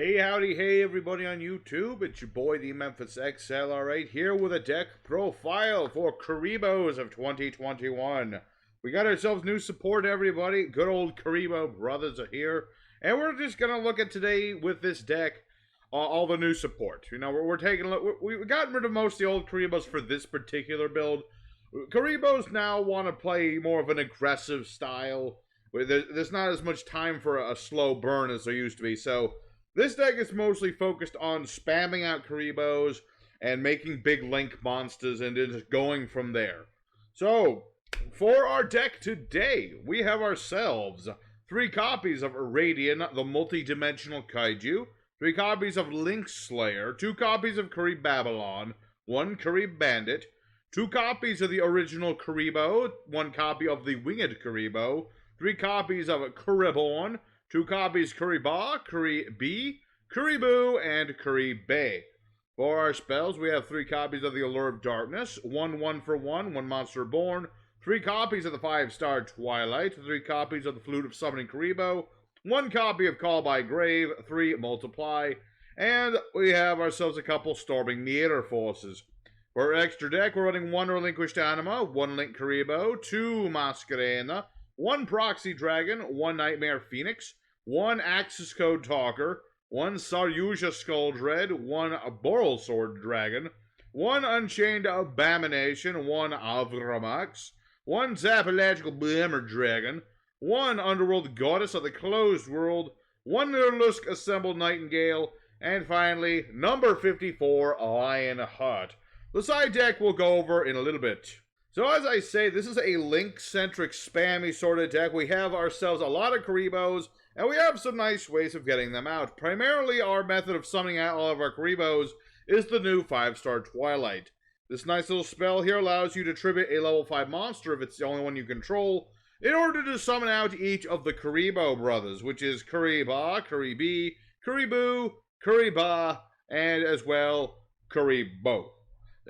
Hey, howdy, hey, everybody on YouTube. It's your boy, the Memphis XLR8, here with a deck profile for Kuribohs of 2021. We got ourselves new support, everybody. Good old Kuriboh brothers are here. And we're just going to look at today with this deck, all the new support. You know, we're taking a look. We've gotten rid of most of the old Kuribohs for this particular build. Kuribohs now want to play more of an aggressive style. There's not as much time for a slow burn as there used to be, so this deck is mostly focused on spamming out Kuribohs and making big link monsters and just going from there. So, for our deck today, we have ourselves 3 copies of Radian, the multi-dimensional kaiju, 3 copies of Link Slayer, 2 copies of Kuriboh Babylon, 1 Kuriboh Bandit, 2 copies of the original Kuriboh, 1 copy of the Winged Kuriboh, 3 copies of Kuriboh, 2 copies Kuriboh, Kuriboh, Kuriboh, and Kuriboh. For our spells, we have 3 copies of the Allure of Darkness, 1 for 1, 1 Monster Born, 3 copies of the 5-star Twilight, 3 copies of the Flute of Summoning Kuriboh, 1 copy of Call by Grave, 3 Multiply, and we have ourselves a couple Storming Meter Forces. For our extra deck, we're running 1 Relinquished Anima, 1 Link Kuriboh, 2 Masquerena, 1 Proxy Dragon, 1 Nightmare Phoenix, 1 Axis Code Talker, 1 Saryuja Skull Dread, 1 Boral Sword Dragon, 1 Unchained Abomination, 1 Avramax, 1 Zapological Blammer Dragon, 1 Underworld Goddess of the Closed World, 1 Nurlusk Assembled Nightingale, and finally, number 54, Lion Heart. The side deck we'll go over in a little bit. So as I say, this is a Link-centric, spammy sort of deck. We have ourselves a lot of Kuribohs, and we have some nice ways of getting them out. Primarily, our method of summoning out all of our Kuribohs is the new 5-star Twilight. This nice little spell here allows you to tribute a level 5 monster if it's the only one you control, in order to summon out each of the Kuriboh brothers, which is Kuriboh, Kuriboh, Kuriboh, Kuriboh, and as well, Kuriboh.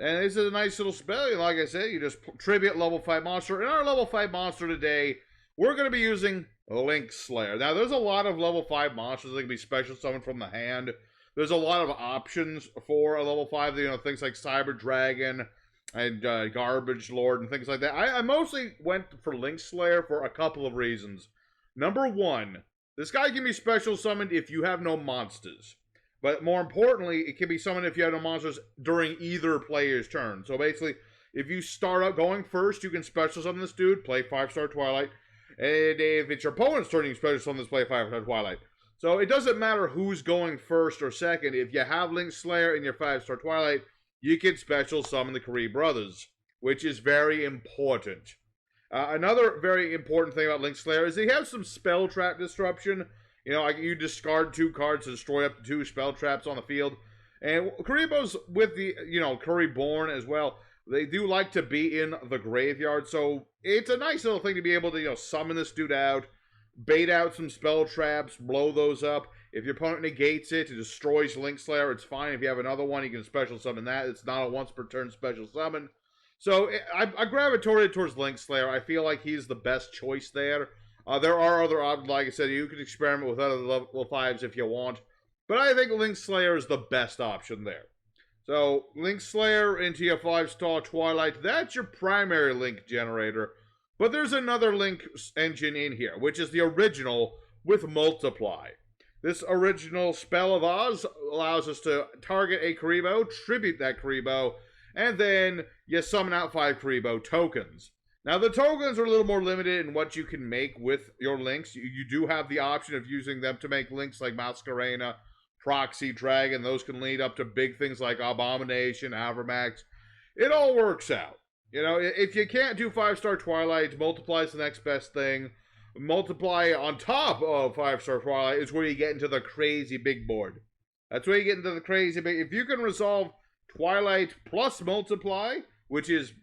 And this is a nice little spell. Like I said, you just tribute level 5 monster. In our level 5 monster today, we're going to be using Link Slayer. Now, there's a lot of level 5 monsters that can be special summoned from the hand. There's a lot of options for a level 5, you know, things like Cyber Dragon and Garbage Lord and things like that. I mostly went for Link Slayer for a couple of reasons. Number 1, this guy can be special summoned if you have no monsters. But more importantly, it can be summoned if you have no monsters during either player's turn. So basically, if you start out going first, you can special summon this dude, play 5-star Twilight. And if it's your opponent's turn, you can special summon this, play 5-star Twilight. So it doesn't matter who's going first or second. If you have Link Slayer in your 5-star Twilight, you can special summon the Kuriboh brothers, which is very important. Another very important thing about Link Slayer is they have some spell trap disruption. You know, you discard 2 cards to destroy up to 2 spell traps on the field. And Kuribohs with the, you know, Kuriboh as well, they do like to be in the graveyard. So it's a nice little thing to be able to, you know, summon this dude out, bait out some spell traps, blow those up. If your opponent negates it, it destroys Link Slayer, it's fine. If you have another one, you can special summon that. It's not a once per turn special summon. So I gravitated towards Link Slayer. I feel like he's the best choice there. There are other options, like I said, you can experiment with other level 5s if you want. But I think Link Slayer is the best option there. So, Link Slayer into your 5-star Twilight, that's your primary Link generator. But there's another Link engine in here, which is the original with Multiply. This original spell of Oz allows us to target a Kuriboh, tribute that Kuriboh, and then you summon out 5 Kuriboh tokens. Now, the tokens are a little more limited in what you can make with your links. You do have the option of using them to make links like Masquerena, Proxy Dragon. Those can lead up to big things like Abomination, Avramax. It all works out. You know, if you can't do 5-star Twilight, Multiply is the next best thing. Multiply on top of 5-star Twilight is where you get into the crazy big board. That's where you get into the crazy big... If you can resolve Twilight plus Multiply, which is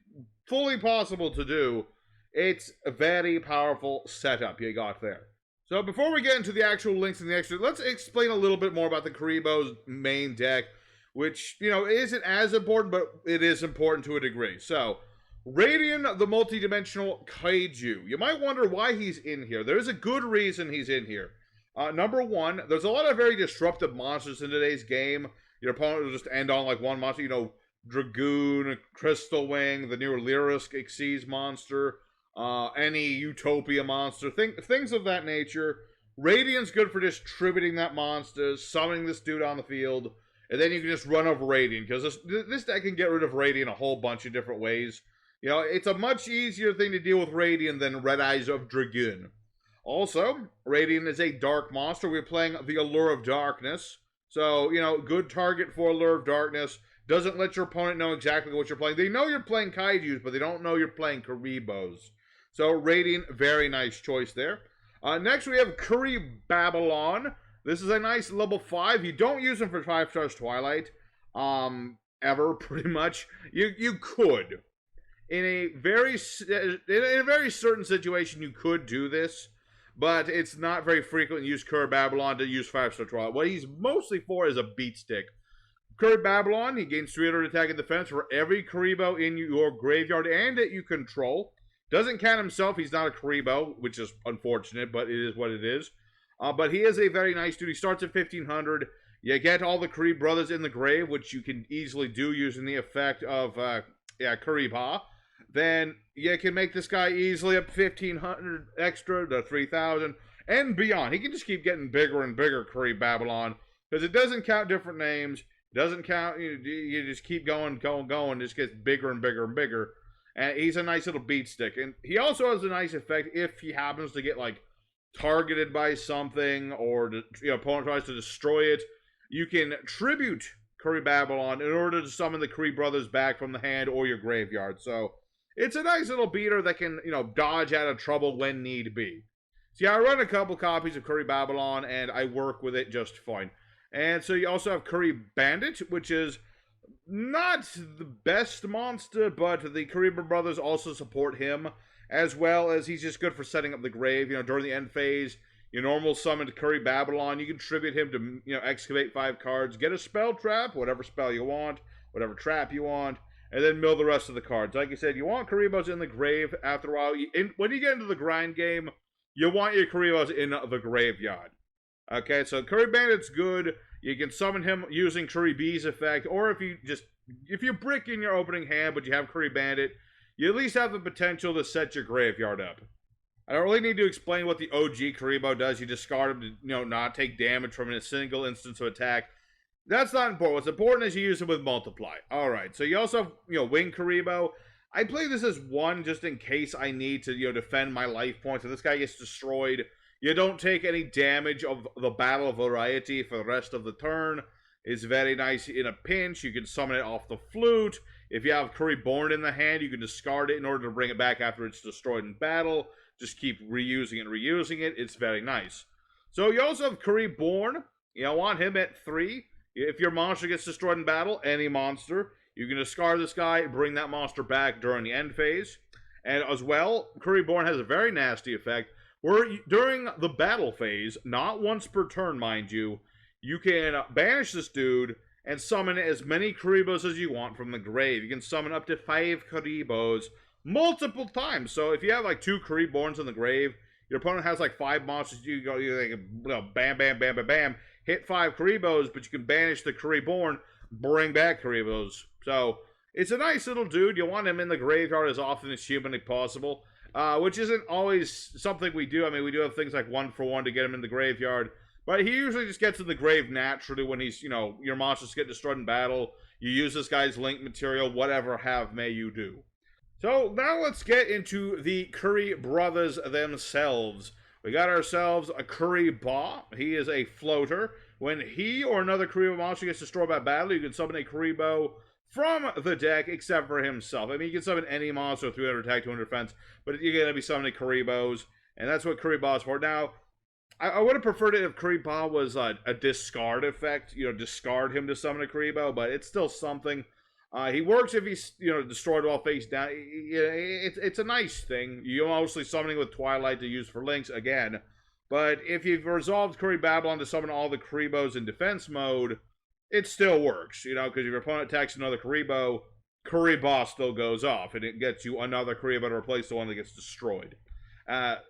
fully possible to do, it's a very powerful setup you got there. So before we get into the actual links and the extra, let's explain a little bit more about the Kuriboh's main deck, which, you know, isn't as important, but it is important to a degree. So, Radian, the multi-dimensional kaiju. You might wonder why he's in here. There's a good reason he's in here. Number one, there's a lot of very disruptive monsters in today's game. Your opponent will just end on like one monster, you know, Dragoon, Crystal Wing, the new Lyrisk Xyz monster, any Utopia monster, things of that nature. Radiant's good for distributing that monster, summoning this dude on the field, and then you can just run over Radiant, because this deck can get rid of Radiant a whole bunch of different ways. You know, it's a much easier thing to deal with Radiant than Red Eyes of Dragoon. Also, Radiant is a dark monster. We're playing the Allure of Darkness. So, you know, good target for Allure of Darkness. Doesn't let your opponent know exactly what you're playing. They know you're playing Kaijus, but they don't know you're playing Kuribohs. So, Radiant, very nice choice there. Next, we have Kuriboh. This is a nice level 5. You don't use him for 5 stars Twilight. Ever, pretty much. You could. In a very certain situation, you could do this. But it's not very frequent to use Kuriboh to use 5-star Twilight. What he's mostly for is a beat stick. Kuriboh, he gains 300 attack and defense for every Kuriboh in your graveyard and that you control. Doesn't count himself, he's not a Kuriboh, which is unfortunate, but it is what it is. But he is a very nice dude. He starts at 1500. You get all the Kuriboh brothers in the grave, which you can easily do using the effect of Kuriboh. Then you can make this guy easily up 1500 extra to 3000 and beyond. He can just keep getting bigger and bigger, Kuriboh, because it doesn't count different names. It doesn't count. You just keep going. Just gets bigger and bigger and bigger. And he's a nice little beat stick. And he also has a nice effect if he happens to get like targeted by something or opponent tries to destroy it. You can tribute Kuriboh in order to summon the Kuriboh brothers back from the hand or your graveyard. So it's a nice little beater that can, dodge out of trouble when need be. So yeah, I run a couple copies of Kuriboh and I work with it just fine. And so you also have Kuribandit, which is not the best monster, but the Kuriboh brothers also support him, as well as he's just good for setting up the grave. During the end phase, your normal summon to Kuriboh, you can tribute him to, excavate 5 cards, get a spell trap, whatever spell you want, whatever trap you want, and then mill the rest of the cards. Like I said, you want Kuribohs in the grave after a while. When you get into the grind game, you want your Kuribohs in the graveyard. Okay, so Kuribandit's good. You can summon him using Kuriboh's effect, or if you brick in your opening hand, but you have Kuribandit, you at least have the potential to set your graveyard up. I don't really need to explain what the OG Kuriboh does. You discard him to, not take damage from a single instance of attack. That's not important. What's important is you use it with Multiply. Alright, so you also have, Wing Kuriboh. I play this as 1 just in case I need to, defend my life points. If this guy gets destroyed, you don't take any damage of the battle variety for the rest of the turn. It's very nice in a pinch. You can summon it off the flute. If you have Kuriboh in the hand, you can discard it in order to bring it back after it's destroyed in battle. Just keep reusing it. It's very nice. So you also have Kuriboh. You want him at 3. If your monster gets destroyed in battle, any monster, you can discard this guy, bring that monster back during the end phase. And as well, Kuriboh has a very nasty effect, where during the battle phase, not once per turn, mind you, you can banish this dude and summon as many Kuribohs as you want from the grave. You can summon up to 5 Kuribohs multiple times. So if you have like 2 Kuribohs in the grave, your opponent has like 5 monsters, you bam, bam, bam, bam, bam, hit 5 Kuribohs, but you can banish the Kuriboh, bring back Kuribohs. So it's a nice little dude. You want him in the graveyard as often as humanly possible, which isn't always something we do. I mean, we do have things like 1-for-1 to get him in the graveyard, but he usually just gets in the grave naturally when he's, your monsters get destroyed in battle. You use this guy's link material, whatever have may you do. So now let's get into the Kuri brothers themselves. We got ourselves a Kuriboh. He is a floater. When he or another Kuriboh monster gets destroyed by battle, you can summon a Kuriboh from the deck, except for himself. I mean, you can summon any monster with 300 attack, 200 defense, but you're going to be summoning Kuribohs, and that's what Kuriboh is for. Now, I would have preferred it if Kuriboh was a discard effect, discard him to summon a Kuriboh, but it's still something. He works if he's, destroyed while face down. It's a nice thing. You're mostly summoning with Twilight to use for links, again. But if you've resolved Kuriboh to summon all the Kuribohs in defense mode, it still works, because if your opponent attacks another Kuriboh, Kuriboh still goes off, and it gets you another Kuriboh to replace the one that gets destroyed.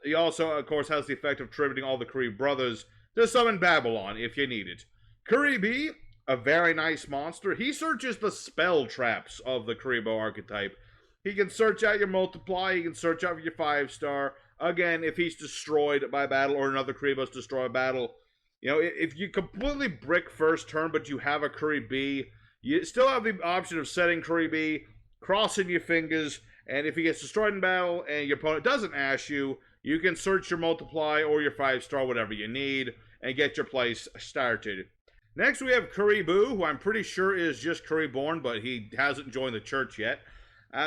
He also, of course, has the effect of tributing all the Kuriboh brothers to summon Babylon if you need it. Kuriboh, a very nice monster. He searches the spell traps of the Kuriboh archetype. He can search out your multiply, he can search out your 5-star. Again, if he's destroyed by battle or another Kuriboh's destroyed by battle, you know, if you completely brick first turn but you have a Kuriboh, you still have the option of setting Kuriboh, crossing your fingers, and if he gets destroyed in battle and your opponent doesn't ash you, you can search your multiply or your 5-star, whatever you need, and get your place started. Next we have Kuriboh, who I'm pretty sure is just Kuriborn, but he hasn't joined the church yet.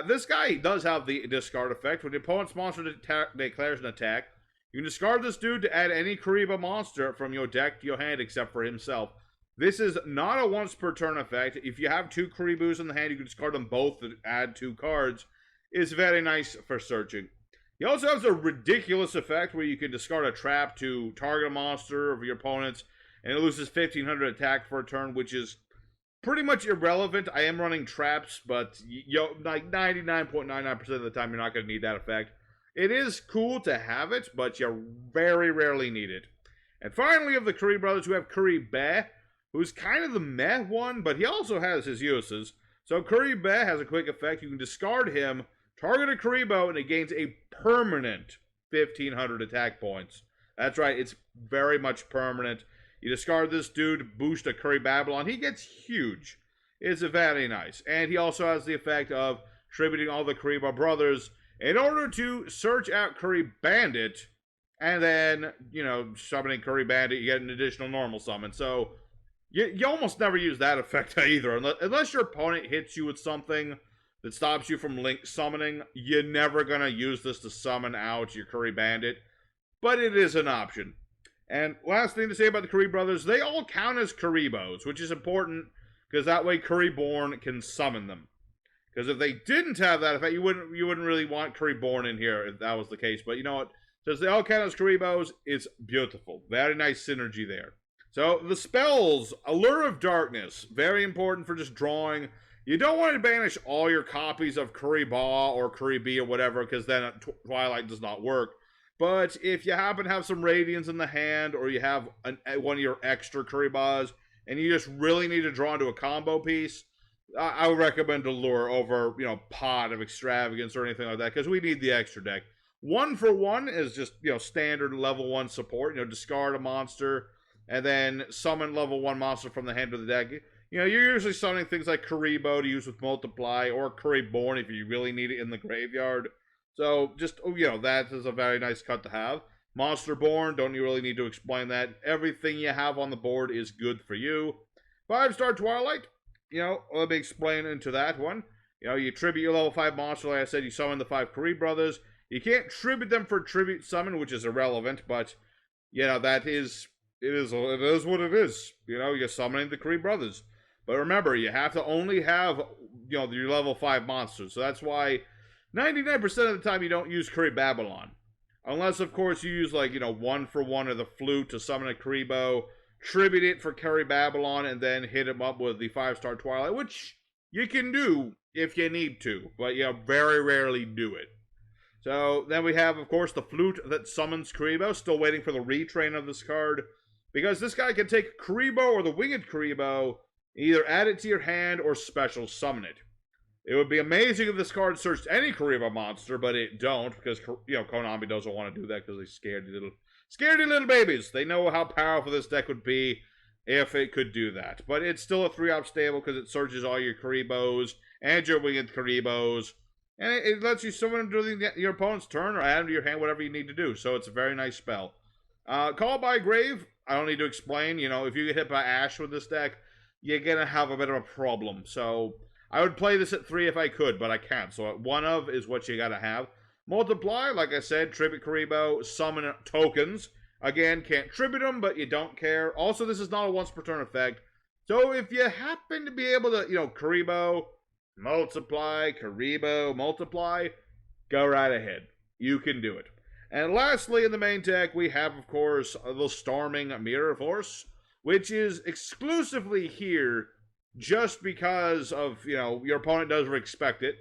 This guy does have the discard effect. When the opponent's monster declares an attack, you can discard this dude to add any Kuriboh monster from your deck to your hand except for himself. This is not a once per turn effect. If you have 2 Kuribohs in the hand, you can discard them both to add 2 cards. It's very nice for searching. He also has a ridiculous effect where you can discard a trap to target a monster of your opponent's, and it loses 1500 attack for a turn, which is pretty much irrelevant. I am running traps, but like 99.99% of the time, you're not going to need that effect. It is cool to have it, but you very rarely need it. And finally, of the Kuriboh brothers, we have Kuriboh, who's kind of the meh one, but he also has his uses. So Kuriboh has a quick effect. You can discard him, target a Kuriboh, and it gains a permanent 1500 attack points. That's right, it's very much permanent. You discard this dude, boost a Curry Babylon. He gets huge. It's very nice. And he also has the effect of tributing all the Kuriboh brothers in order to search out Curry Bandit, and then, you know, summoning Curry Bandit, you get an additional normal summon. So, you almost never use that effect either. Unless your opponent hits you with something that stops you from link summoning, you're never going to use this to summon out your Curry Bandit. But it is an option. And last thing to say about the Kuriboh brothers, they all count as Kuribohs, which is important because that way Kuriborn can summon them. Because if they didn't have that effect, you wouldn't really want Kuriborn in here if that was the case. But you know what? Since they all count as Kuribohs, it's beautiful. Very nice synergy there. So the spells, Allure of Darkness, very important for just drawing. You don't want to banish all your copies of Kuriboh or Kuriboh or whatever, because then Twilight does not work. But if you happen to have some Radiance in the hand, or you have one of your extra Kuribohs, and you just really need to draw into a combo piece, I would recommend Allure over, you know, Pot of Extravagance or anything like that, because we need the extra deck. 1-for-1 is just, you know, standard level 1 support. You know, discard a monster, and then summon level 1 monster from the hand of the deck. You know, you're usually summoning things like Kuriboh to use with Multiply, or Kuriborn if you really need it in the graveyard. So, just, you know, that is a very nice cut to have. Monster Born, don't you really need to explain that. Everything you have on the board is good for you. 5-star Twilight, you know, let me explain into that one. You know, you tribute your level 5 monster, like I said, you summon the 5 Kuriboh brothers. You can't tribute them for tribute summon, which is irrelevant, but, you know, it is what it is. You know, you're summoning the Kuriboh brothers. But remember, you have to only have, you know, your level 5 monsters. So that's why 99% of the time you don't use Curry Babylon. Unless, of course, you use, like, you know, 1-for-1 of the Flute to summon a Kuriboh, tribute it for Curry Babylon, and then hit him up with the 5-star Twilight, which you can do if you need to, but you very rarely do it. So, then we have, of course, the Flute that summons Kuriboh, still waiting for the retrain of this card, because this guy can take Kuriboh or the Winged Kuriboh, either add it to your hand or special summon it. It would be amazing if this card searched any Kuriboh monster, but it don't, because, you know, Konami doesn't want to do that because they scaredy little babies. They know how powerful this deck would be if it could do that. But it's still a 3-op stable because it searches all your Kuribohs and your Winged Kuribohs, and it lets you summon them during your opponent's turn or add them to your hand, whatever you need to do. So it's a very nice spell. Call by Grave, I don't need to explain. You know, if you get hit by Ash with this deck, you're going to have a bit of a problem. So I would play this at 3 if I could, but I can't. So at 1 of is what you got to have. Multiply, like I said, tribute Kuriboh, summon tokens. Again, can't tribute them, but you don't care. Also, this is not a once per turn effect. So if you happen to be able to, you know, Kuriboh, multiply, go right ahead. You can do it. And lastly, in the main deck, we have, of course, the Storming Mirror Force, which is exclusively here just because of, you know, your opponent doesn't expect it.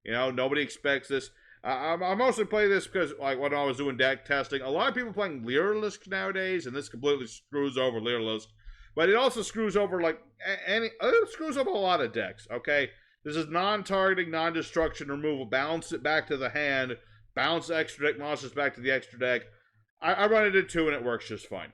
You know, nobody expects this. I mostly play this because, like, when I was doing deck testing, a lot of people playing Lyrilusk nowadays, and this completely screws over Lyrilusk. But it also screws over, like, it screws over a lot of decks, okay? This is non-targeting, non-destruction removal. Bounce it back to the hand. Bounce extra deck monsters back to the extra deck. I run it in 2, and it works just fine.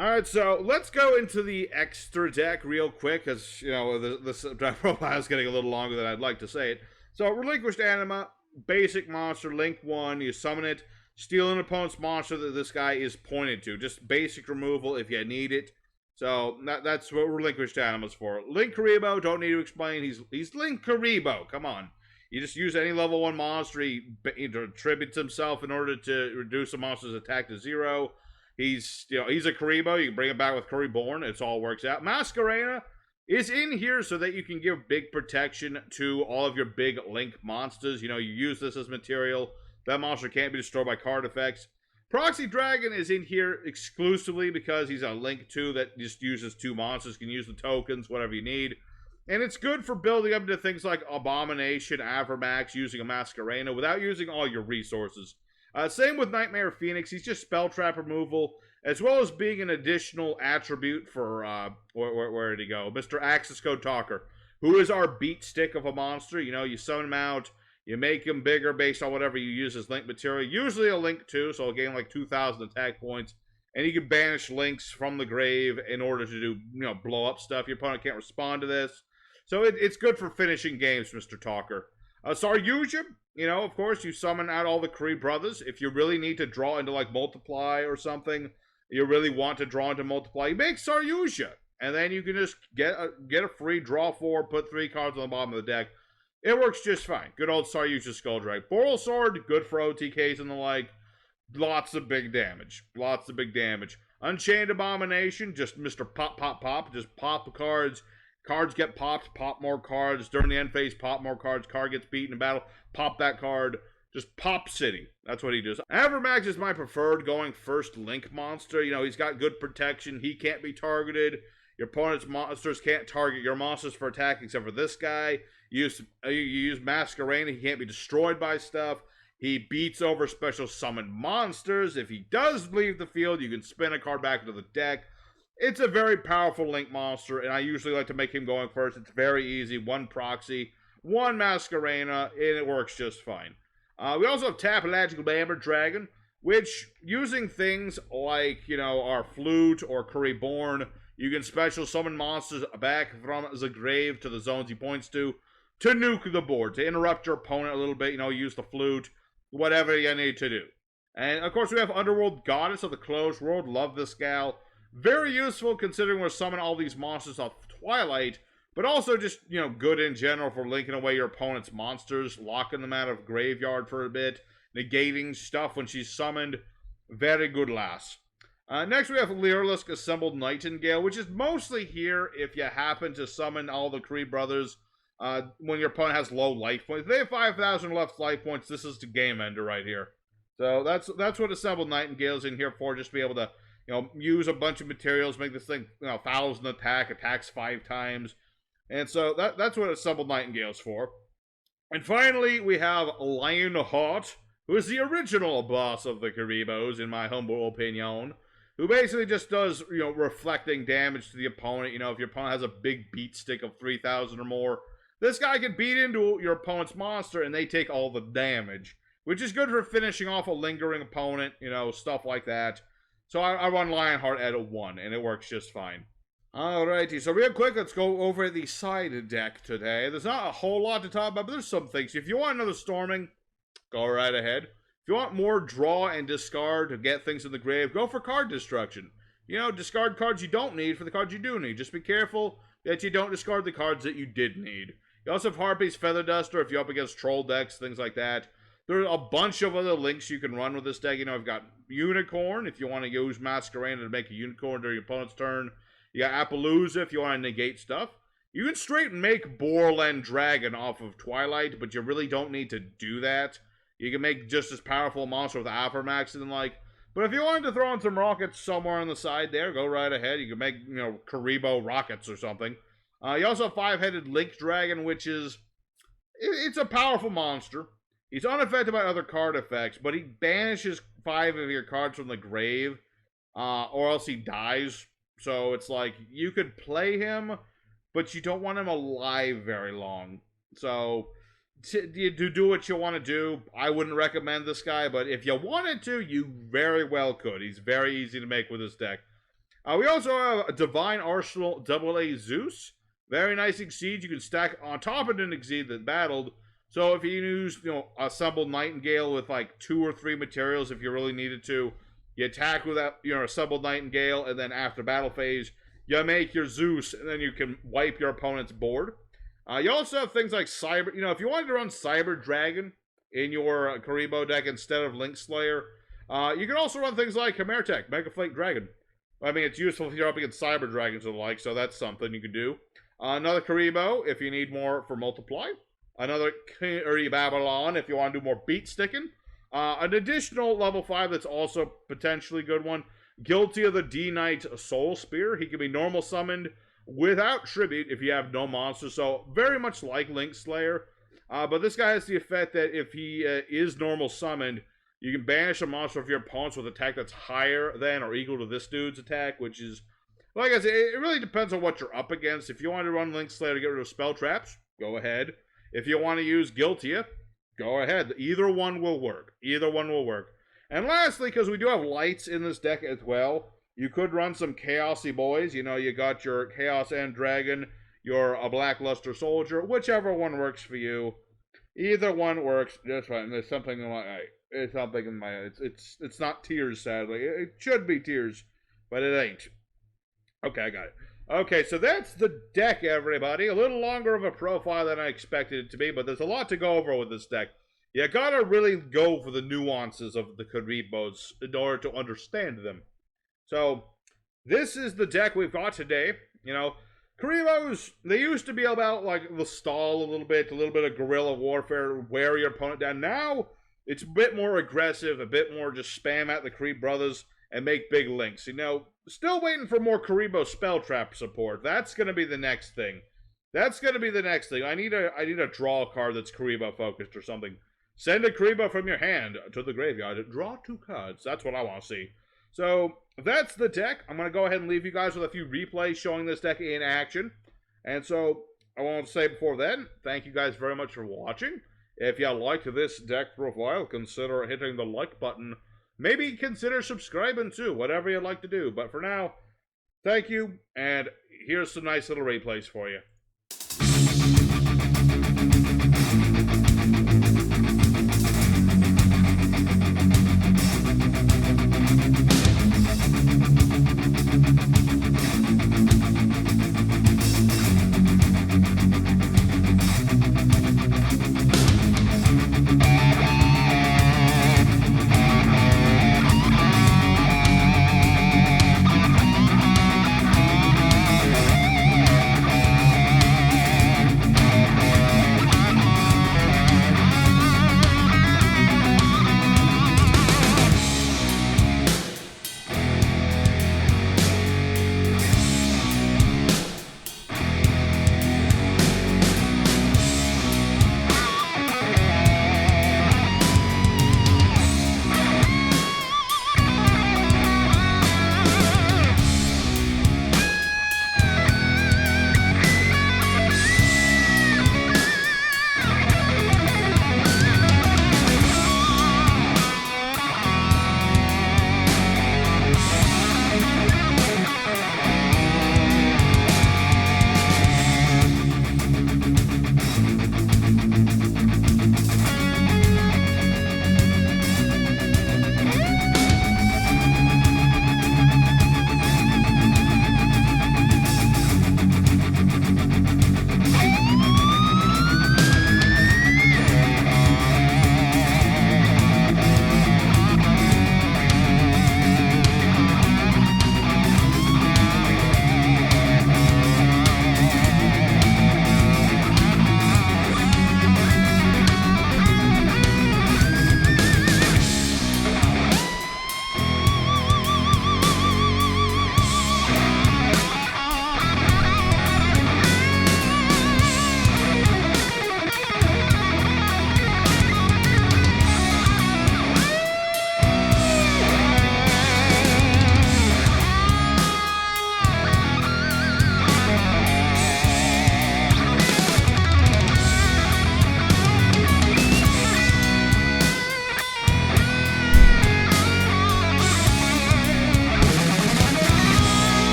Alright, so let's go into the extra deck real quick, because, you know, this deck profile is getting a little longer than I'd like to say it. So, Relinquished Anima, basic monster, link 1, you summon it, steal an opponent's monster that this guy is pointed to. Just basic removal if you need it. So, that's what Relinquished Anima's for. Link Kuriboh, don't need to explain, he's Link Kuriboh, come on. You just use any level 1 monster, he attributes himself in order to reduce a monster's attack to 0. He's a Kuriboh. You can bring him back with Kuriboh. It all works out. Masquerena is in here so that you can give big protection to all of your big Link monsters. You use this as material. That monster can't be destroyed by card effects. Proxy Dragon is in here exclusively because he's a Link 2 that just uses 2 monsters. You can use the tokens, whatever you need. And it's good for building up into things like Abomination, Avermax, using a Masquerena without using all your resources. Same with Nightmare Phoenix. He's just spell trap removal, as well as being an additional attribute for, where did he go? Mr. Access Code Talker, who is our beat stick of a monster. You summon him out, you make him bigger based on whatever you use as Link material. Usually a Link 2, so he'll gain like 2,000 attack points. And you can banish Links from the grave in order to do, blow up stuff. Your opponent can't respond to this. So it's good for finishing games, Mr. Talker. Saryuja, of course, you summon out all the Kree brothers. If you really need to draw into, like, Multiply or something, you really want to draw into Multiply, you make Saryuja. And then you can just get a free draw 4, put 3 cards on the bottom of the deck. It works just fine. Good old Saryuja Skulldrake. Boral Sword, good for OTKs and the like. Lots of big damage. Lots of big damage. Unchained Abomination, just Mr. Pop, Pop, Pop. Just pop the cards. Cards get popped, pop more cards. During the end phase, pop more cards. Card gets beaten in battle, pop that card. Just pop City. That's what he does. Avermax is my preferred going first Link monster. He's got good protection. He can't be targeted. Your opponent's monsters can't target your monsters for attack except for this guy. You use Masquerena. He can't be destroyed by stuff. He beats over special summoned monsters. If he does leave the field, you can spin a card back into the deck. It's a very powerful Link monster, and I usually like to make him going first. It's very easy. 1 proxy, 1 Masquerena, and it works just fine. We also have Tapological Amber Dragon, which, using things like, our Flute or Kuriboh, you can special summon monsters back from the grave to the zones he points to nuke the board, to interrupt your opponent a little bit, use the Flute, whatever you need to do. And, of course, we have Underworld Goddess of the Closed World. Love this gal. Very useful considering we're summoning all these monsters off Twilight, but also just, good in general for linking away your opponent's monsters, locking them out of graveyard for a bit, negating stuff when she's summoned. Very good lass. Next we have Lyrilusk Assembled Nightingale, which is mostly here if you happen to summon all the Kree brothers when your opponent has low life points. If they have 5,000 left life points, this is the game ender right here. So that's what Assembled Nightingale's in here for, just to be able to use a bunch of materials, make this thing, 1,000 attack, attacks 5 times. And so that's what Assembled Nightingale's for. And finally, we have Lionheart, who is the original boss of the Kuribohs, in my humble opinion, who basically just does, reflecting damage to the opponent. If your opponent has a big beat stick of 3,000 or more, this guy can beat into your opponent's monster, and they take all the damage, which is good for finishing off a lingering opponent, stuff like that. So I run Lionheart at a 1, and it works just fine. Alrighty, so real quick, let's go over the side deck today. There's not a whole lot to talk about, but there's some things. If you want another Storming, go right ahead. If you want more draw and discard to get things in the grave, go for card destruction. Discard cards you don't need for the cards you do need. Just be careful that you don't discard the cards that you did need. You also have Harpy's Feather Duster if you're up against troll decks, things like that. There are a bunch of other links you can run with this deck. I've got Unicorn if you want to use Masquerena to make a Unicorn during your opponent's turn. You got Appaloosa if you want to negate stuff. You can straight make Borland Dragon off of Twilight, but you really don't need to do that. You can make just as powerful a monster with Avermax and like. But if you wanted to throw in some rockets somewhere on the side there, go right ahead. You can make, Kuriboh rockets or something. You also have 5-headed Link Dragon, which is... It's a powerful monster. He's unaffected by other card effects, but he banishes 5 of your cards from the grave, or else he dies. So it's like, you could play him, but you don't want him alive very long. So, you do what you want to do. I wouldn't recommend this guy, but if you wanted to, you very well could. He's very easy to make with this deck. We also have a Divine Arsenal AA Zeus. Very nice Exceed. You can stack on top of an Exceed that battled. So if you use, Assembled Nightingale with like 2 or 3 materials, if you really needed to, you attack with that, Assembled Nightingale, and then after battle phase, you make your Zeus, and then you can wipe your opponent's board. You also have things like Cyber, if you wanted to run Cyber Dragon in your Kuriboh deck instead of Link Slayer, you can also run things like Chimera Tech, Mega Flake Dragon. I mean, it's useful if you're up against Cyber Dragons and the like, so that's something you can do. Another Kuriboh if you need more for Multiply. Another Kuri Babylon if you want to do more beat sticking. An additional level 5 that's also potentially a good one. Guilty of the D-Knight Soul Spear. He can be normal summoned without tribute if you have no monsters. So very much like Link Slayer. But this guy has the effect that if he is normal summoned, you can banish a monster of your opponents with attack that's higher than or equal to this dude's attack, which is, like I said, it really depends on what you're up against. If you want to run Link Slayer to get rid of spell traps, go ahead. If you want to use Guiltia, go ahead. Either one will work. Either one will work. And lastly, because we do have lights in this deck as well, you could run some Chaosy boys. You got your Chaos End Dragon, your Blackluster Soldier, whichever one works for you. Either one works just fine. There's something in my eye. It's something in my eye. It's not tears, sadly. It should be tears, but it ain't. Okay, I got it. Okay, so that's the deck, everybody. A little longer of a profile than I expected it to be, but there's a lot to go over with this deck. You gotta really go for the nuances of the Kuribohs in order to understand them. So, this is the deck we've got today. Kuribohs, they used to be about, like, the stall a little bit of guerrilla warfare, wear your opponent down. Now, it's a bit more aggressive, a bit more just spam at the Kuriboh brothers and make big links. Still waiting for more Kuriboh spell trap support. That's going to be the next thing. I need a draw card that's Kuriboh focused or something. Send a Kuriboh from your hand to the graveyard. Draw 2 cards. That's what I want to see. So, that's the deck. I'm going to go ahead and leave you guys with a few replays showing this deck in action. And so, I want to say before then, thank you guys very much for watching. If you liked this deck profile, consider hitting the like button. Maybe consider subscribing too, whatever you'd like to do. But for now, thank you, and here's some nice little replays for you.